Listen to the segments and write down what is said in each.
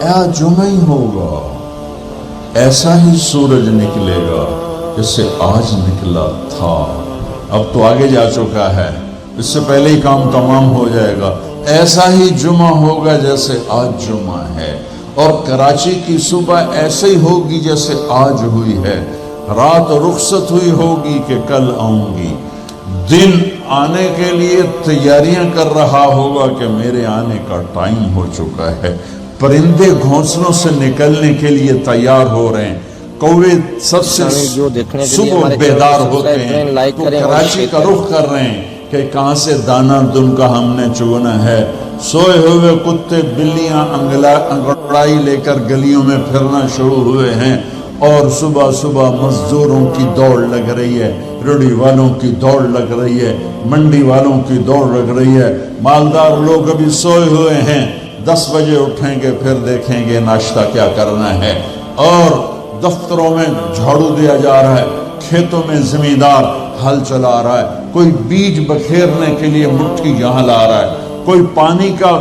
آج جمعہ ہی ہوگا، ایسا ہی سورج نکلے گا جیسے آج نکلا تھا۔ اب تو آگے جا چکا ہے، اس سے پہلے ہی کام تمام ہو جائے گا۔ ایسا ہی جمعہ ہوگا جیسے آج جمعہ ہے، اور کراچی کی صبح ایسے ہی ہوگی جیسے آج ہوئی ہے۔ رات رخصت ہوئی ہوگی کہ کل آؤں گی، دن آنے کے لیے تیاریاں کر رہا ہوگا کہ میرے آنے کا ٹائم ہو چکا ہے۔ پرندے گھونسلوں سے نکلنے کے لیے تیار ہو رہے ہیں، کوے سب سے صبح بیدار ہوتے ہیں، وہ کراچی کا رخ کر رہے ہیں کہ کہاں سے دانہ دن کا ہم نے چگنا ہے۔ سوئے ہوئے کتے بلیاں انگڑائی لے کر گلیوں میں پھرنا شروع ہوئے ہیں، اور صبح صبح مزدوروں کی دوڑ لگ رہی ہے، ریڑھی والوں کی دوڑ لگ رہی ہے، منڈی والوں کی دوڑ لگ رہی ہے۔ مالدار لوگ ابھی سوئے ہوئے ہیں، 10 بجے اٹھیں گے، پھر دیکھیں گے ناشتہ کیا کرنا ہے۔ اور دفتروں میں جھاڑو دیا جا رہا ہے، کھیتوں میں زمیندار ہل چلا رہا ہے، کوئی بیج بکھیرنے کے لیے مٹھی یہاں لا رہا ہے، کوئی پانی کا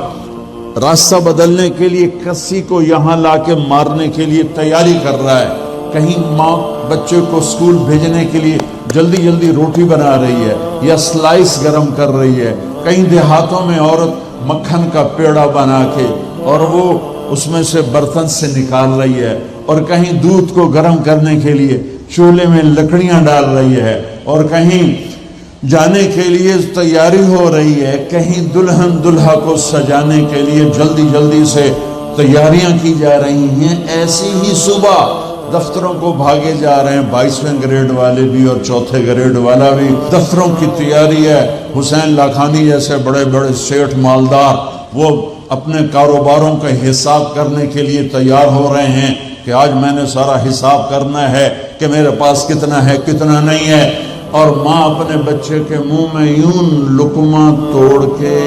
راستہ بدلنے کے لیے کسی کو یہاں لا کے مارنے کے لیے تیاری کر رہا ہے۔ کہیں ماں بچے کو اسکول بھیجنے کے لیے جلدی جلدی روٹی بنا رہی ہے یا سلائس گرم کر رہی ہے۔ کہیں دیہاتوں میں عورت مکھن کا پیڑا بنا کے اور وہ اس میں سے برتن سے نکال رہی ہے، اور کہیں دودھ کو گرم کرنے کے لیے چولہے میں لکڑیاں ڈال رہی ہے، اور کہیں جانے کے لیے تیاری ہو رہی ہے، کہیں دلہن دلہا کو سجانے کے لیے جلدی جلدی سے تیاریاں کی جا رہی ہیں۔ ایسی ہی صبح دفتروں کو بھاگے جا رہے ہیں، 22ویں گریڈ والے بھی اور 4تھے گریڈ والا بھی۔ دفتروں کی تیاری ہے، حسین لاکھانی جیسے بڑے بڑے سیٹھ مالدار وہ اپنے کاروباروں کا حساب کرنے کے لیے تیار ہو رہے ہیں کہ آج میں نے سارا حساب کرنا ہے کہ میرے پاس کتنا ہے کتنا نہیں ہے۔ اور ماں اپنے بچے کے منہ میں یوں لقمہ توڑ کے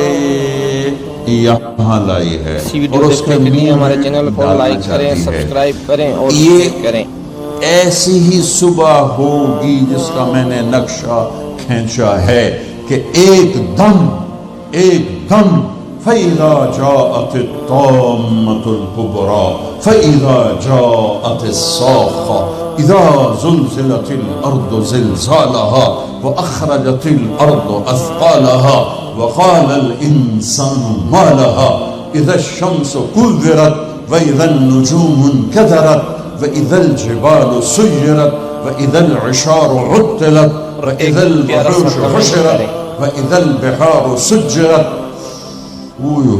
یہاں لائی ہے، اور اس کے منہ ہمارے چینل کو لائک کریں، سبسکرائب کریں اور شیئر کریں۔ ایسی ہی صبح ہوگی جس کا میں نے نقشہ کھینچا ہے کہ ایک دم فَإِذَا جَاءَتِ الطَّامَّةُ الْكُبْرَى فَإِذَا جَاءَتِ الصَّاخَّةُ إِذَا زُلْزِلَتِ الْأَرْضُ زِلْزَالَهَا وَأَخْرَجَتِ الْأَرْضُ أَثْقَالَهَا وَقَالَ الْإِنسَانُ مَا لَهَا إِذَا الشَّمْسُ كُوِّرَتْ وَإِذَا النُّجُومُ انكَدَرَتْ وَإِذَا الْجِبَالُ سُيِّرَتْ وَإِذَا الْعِشَارُ عُطِّلَتْ وَإِذَا الْوُحُوشُ حُشِرَتْ وَإِذَا الْبِحَارُ سُجِّرَتْ۔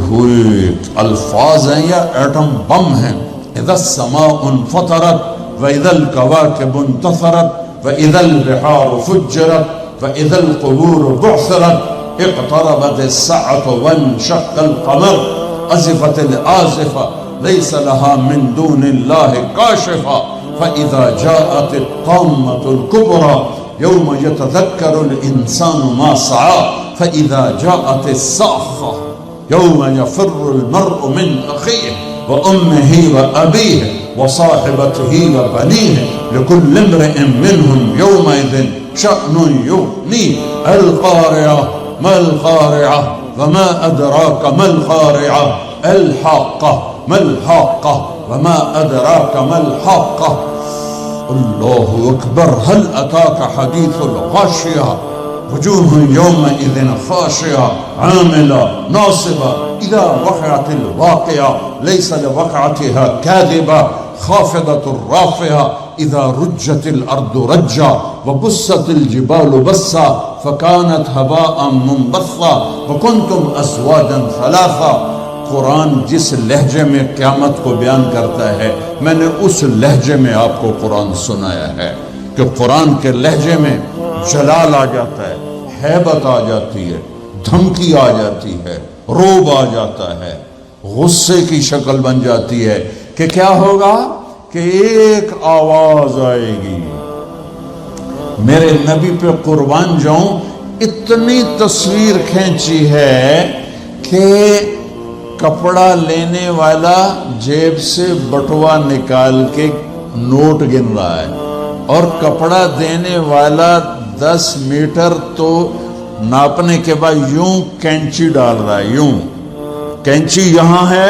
ہوئے الفاظ ہیں یا ایٹم بم ہیں۔ اذا السماء انفطرت واذا الكواكب انتثرت واذا البحار فجرت واذا القبور بعثرت اقتربت الساعة وانشق القمر ازفت الآزفة ليس لها من دون الله كاشفة فاذا جاءت الطامة الكبرى يوم يتذكر الانسان ما سعى فاذا جاءت الصاخة يوم يفر المرء من أخيه وأمه وأبيه وصاحبته وبنيه لكل امرئ منهم يومئذ شأن يغنيه القارعة ما القارعة وما أدراك ما القارعة الحاقة ما الحاقة وما أدراك ما الحاقة الله أكبر هل أتاك حديث الغاشية وجوه يومئذ خاشعة عاملة ناصبة إذا وقعت الواقعة ليس لوقعتها كاذبة خافضة رافعة إذا رجت الأرض رجا وبست الجبال بسا فكانت هباء منبثا وكنتم أزواجا ثلاثا۔ قرآن جس لہجے میں قیامت کو بیان کرتا ہے، میں نے اس لہجے میں آپ کو قرآن سنایا ہے کہ قرآن کے لہجے میں جلال آ جاتا ہے، ہیبت آ جاتی ہے، دھمکی آ جاتی ہے، روب آ جاتا ہے، غصے کی شکل بن جاتی ہے کہ کیا ہوگا کہ ایک آواز آئے گی۔ میرے نبی پہ قربان جاؤں، اتنی تصویر کھینچی ہے کہ کپڑا لینے والا جیب سے بٹوا نکال کے نوٹ گن رہا ہے، اور کپڑا دینے والا 10 میٹر تو ناپنے کے بعد یوں کینچی ڈال رہا ہے، یوں کینچی یہاں ہے،